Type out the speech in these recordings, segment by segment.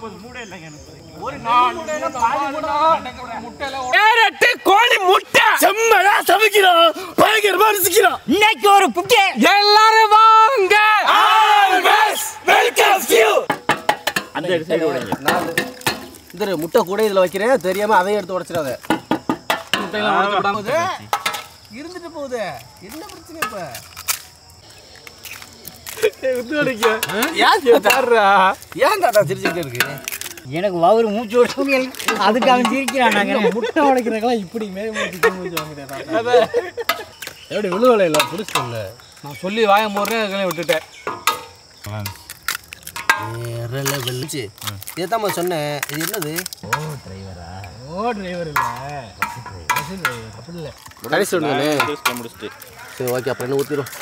ஒரு கேரட் கோழி முட்டை செம்மடா சமைக்கிறோம் பயங்கரமா ருசிக்கிறோம் இன்னைக்கு ஒரு புட்டி எல்லாரும் வாங்க ஆல்வேஸ் வெல்கம் யூ அந்த சைடு ஓடுங்க நான் இந்த முட்டை கூட இதுல வைக்கிறேன் தெரியாம அதை எடுத்து உடைச்சிராத முட்டையெல்லாம் உடைச்சு விடாம இருந்துட்டு போகுது என்ன பிரச்சனை இப்ப எனக்கு வவுறு மூச்சு ஓட அதுக்கு அவன் சிரிக்கிறான் முட்டை உடைக்கிறக்கெல்லாம் இப்படி எப்படி விழுவலை இல்லை புடிச்சில்ல நான் சொல்லி வாய போடுறேன் விட்டுட்டேன் இதுதான் சொன்னேன் இது என்னது ஓ டிரைவர் இல்லை அப்படி இல்லை கடைசி ஒன்று முடிச்சுட்டு சரி ஓகே அப்புறம் என்ன ஊற்றிடும்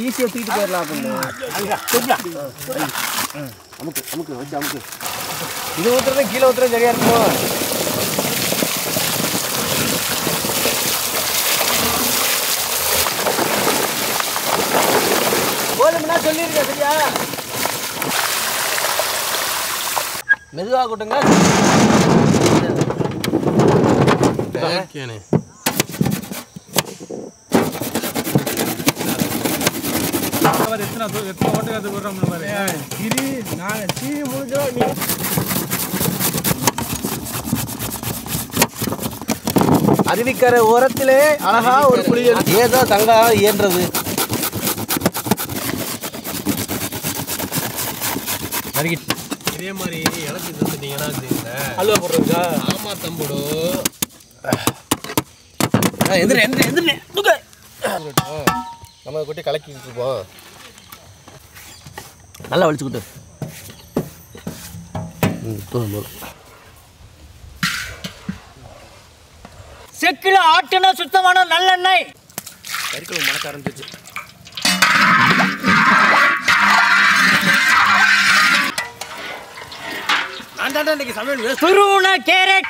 ஈஸியாக தூக்கிட்டு போயிடலாம் அமுக்கு அமுக்கு வச்சு அமுக்கு இது ஊற்றுறது கீழே ஊற்றுறது சரியாக இருக்குமோ போதும்னா சொல்லியிருக்கேன் சரியா மெதுவாக கூட்டுங்க அருவிக்கரை ஓரத்திலே அழகா ஒரு புலிகள் ஏதோ தங்கா இயன்றது இதே மாதிரி இலக்கு தந்துட்டீங்கன்னா அல்வா போடுறதுக்கா ஆமா தம்புடு நம்ம கொட்டி கலக்கிட்டு இருப்போம் நல்லா வலிச்சுக்கிட்டு செக்கில ஆட்டுனா சுத்தமான நல்லெண்ணெய் கறிக்குழம்பு மணக்க ஆரம்பிச்சு நான் தான் இன்னைக்கு சமையல் துருவுன கேரட்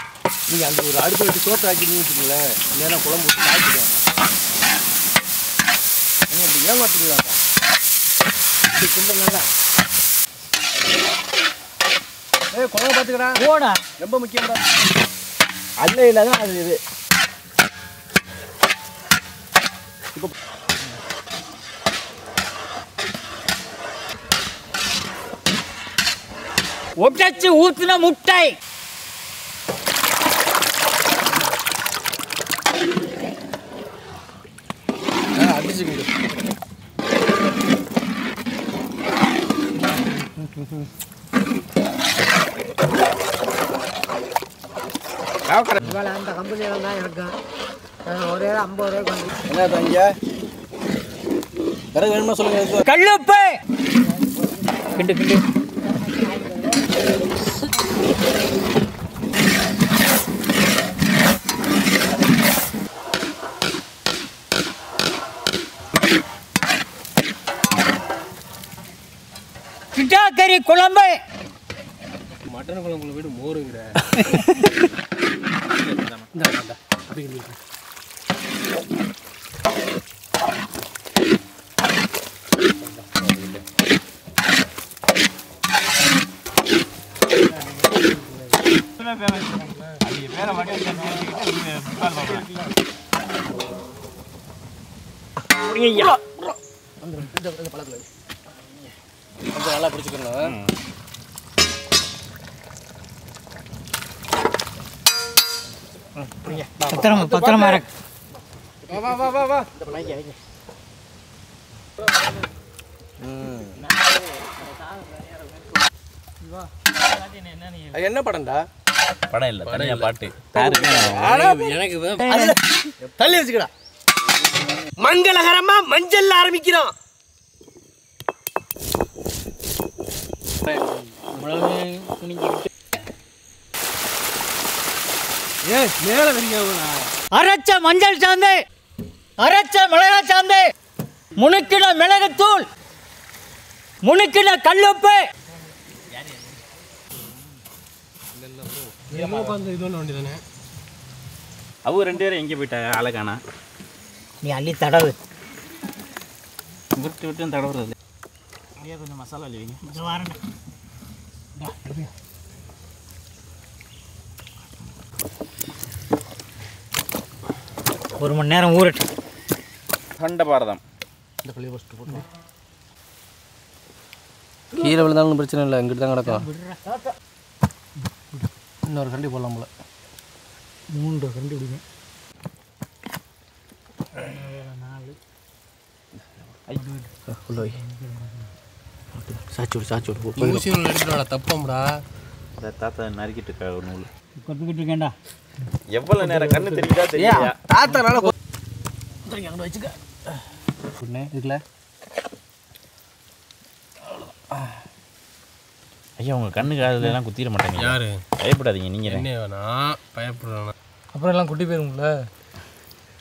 நீங்கள் அந்த ஒரு அடுப்பு வச்சு சோற்று ஆக்கிட்டீங்கன்னு வச்சுக்கோங்களேன் இல்லைன்னா குழம்பு ஊற்றி காய்ச்சிடும் அப்படி ஏமாத்துக்கலாம்ப்பா குண்டா குழம்பு பார்த்துக்கிறேன் போடா ரொம்ப முக்கியம்டா அல்ல இல்லாதான் அது இது இப்போ ஒட்டச்சு ஊத்துன முட்டை அடிச்சுக்கிட்டு அந்த கம்பெனியில் தான் இருக்கும் ஒரே 50 ரூபாய்க்கு வந்து என்ன தங்க வேற வேணுமா சொல்லுங்க கல்லுப்பு கிண்டு கிண்டு சிட்டாக்கறி குழம்பு மட்டன் குழம்புல விட மோருங்கிற நல்லா பிடிச்சிக்கணும் பத்திரமா இருக்கு வா என்ன படம்டா படம் இல்ல தனியா பாட்டு எனக்கு தள்ளி வச்சுக்கடா மங்களகரமா மஞ்சள் ஆரம்பிக்கிறோம் அரைச்ச மஞ்சள் சாந்து அரைச்ச மிளகா சாந்து முணுக்கின மிளகுத்தூள் முணுக்கின கல்லுப்பு அவங்க 2 பேரும் எங்கே போயிட்டாங்க அழகானா நீ அள்ளி தடவு விட்டு விட்டு தடவுறது அப்படியே கொஞ்சம் மசாலா அள்ளிவிங்க வரேன் ஒரு மணி நேரம் ஊறட்டு. கண்ட பாரதம் இந்த கழிவு ஃபஸ்ட்டு போட்டு கீழே விழுந்தாலும் பிரச்சனை இல்லை, இங்கிட்டு தான் கிடக்கும். இன்னொரு கண்டி போடலாம் போல. 3 கண்டி விடுங்க. 4 சாச்சு விடு தப்பம்டா. அதை தாத்தா நறுக்கிட்டு நூல் கொத்துக்கிட்டு இருக்கேன்டா. எவ்வளோ நேரம் கண்ணு தெரியுதா தெரியா? தாத்தானால அங்கே வச்சுக்க இருக்குல்ல. ஐயா உங்கள் கண்ணுக்கு அதெல்லாம் குத்திட மாட்டாங்க. யாரு? பயப்படாதீங்க. நீங்கள் என்ன வேணா பயப்படுறானா? அப்புறம் எல்லாம் குட்டி போயிருங்கள.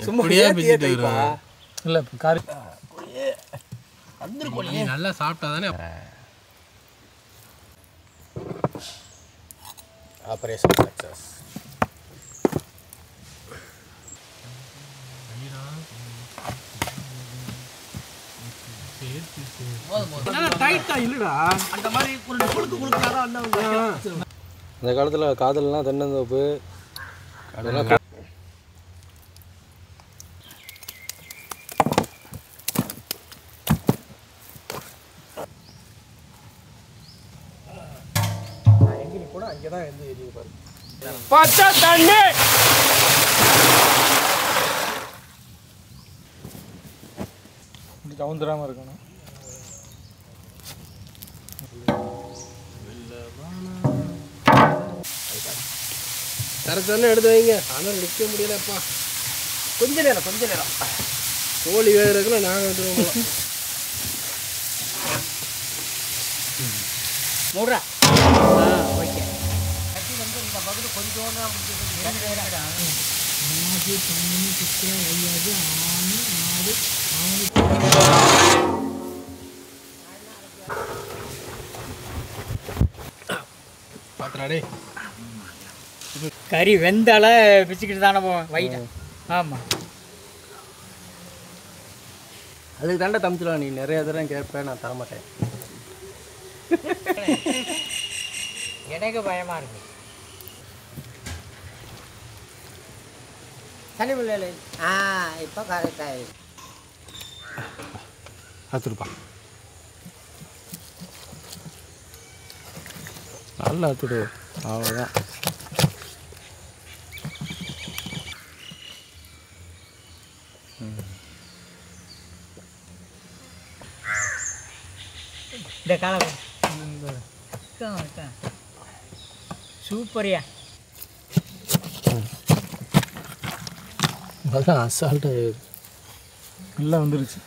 சும்மா பிச்சுட்டு இல்லை காரி நல்லா சாப்பிட்டா தானே. Operation success. அந்த காலத்தில் காதல்லாம் தென்னந்தோப்பு அதெல்லாம் கூட அங்கேதான் எந்த ஏரியா பாரு. பச்சை தண்ணி கவுந்துடாம இருக்கணும். கரெக்டான எடுத்து வைங்க. ஆனால் நிற்க முடியலப்பா. கொஞ்ச நேரம் கோழி வேகிறதுக்குள்ள நாங்கள் வந்துடுவோம். மூடுறா. ஓகே. கட்டி வந்து இந்த பகுதி கொஞ்சம் பார்த்துடாடே. கறி வெந்தால பிச்சுக்கிட்டு தானே போவேன் வயிறு. ஆமாம், அதுக்கு தாண்டா தம்பிச்சிடலாம். நீ நிறைய தடவை கேட்பேன், நான் தரமாட்டேன். எனக்கு பயமாக இருக்கு. சளி பிள்ளை இப்போ கரெக்டாக அத்துருப்பா. நல்லா அத்துடு. அவ்வளோதான். இந்த காலம் சூப்பரியா. அதான் அசால்ட்டு நல்லா வந்துருச்சு.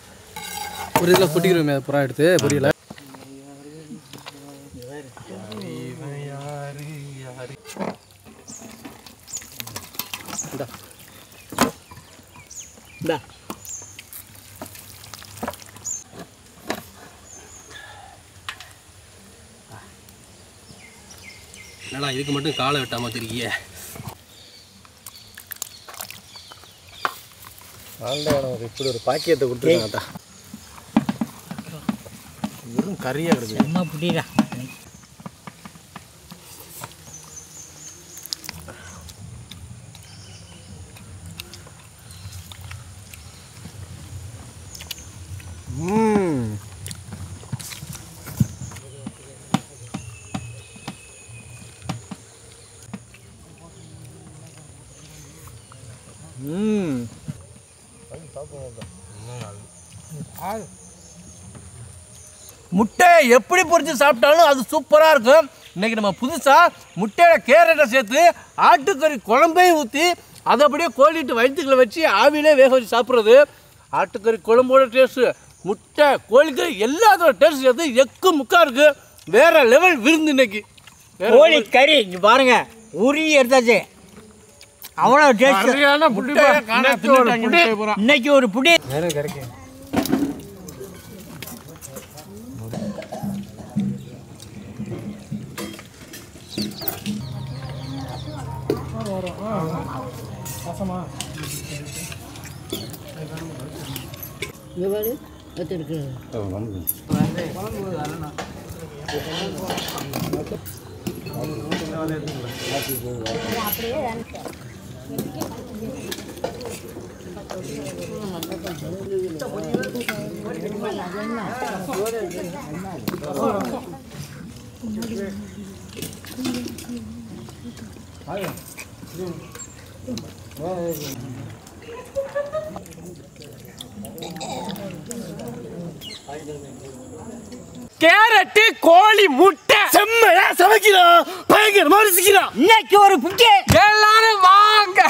ஒரு இதில் பொட்டிக்கிறோமே புறா எடுத்து புரியல. இந்தா என்னடா இதுக்கு மட்டும் காலை வெட்டாம வச்சிருக்கிய? இப்படி ஒரு பாக்கியத்தை கொடுத்துருக்காங்கடா. வெறும் கறியாக இருக்குது. அம்மா புடிடா. முட்டையை எப்படி பொரிச்சு சாப்பிட்டாலும் அது சூப்பராக இருக்கும். இன்றைக்கி நம்ம புதுசாக முட்டையோட கேரட்டை சேர்த்து ஆட்டுக்கறி குழம்பையும் ஊற்றி அதை அப்படியே கோழிட்டு வயிற்றுக்களை வச்சு ஆவிலே வேக வச்சு சாப்பிட்றது. ஆட்டுக்கறி குழம்போட டேஸ்ட்டு, முட்டை, கோழிக்கறி எல்லாத்தோட டேஸ்ட் சேர்த்து எக்கு முக்கா இருக்குது. வேறு லெவல் விருந்து இன்னைக்கு. கோழி கறி இங்கே பாருங்க, உரி எடுத்தாச்சு. அவ்வளோ டேஸ்ட். இன்னைக்கு ஒரு புடி கிடைக்கும். கேரட் கோழி முட்டை செம்மையா சமைக்கிறோம் பயங்கரமா ருசிக்கிறோம் இன்னைக்கு ஒரு புக்கே எல்லாரும் வாங்க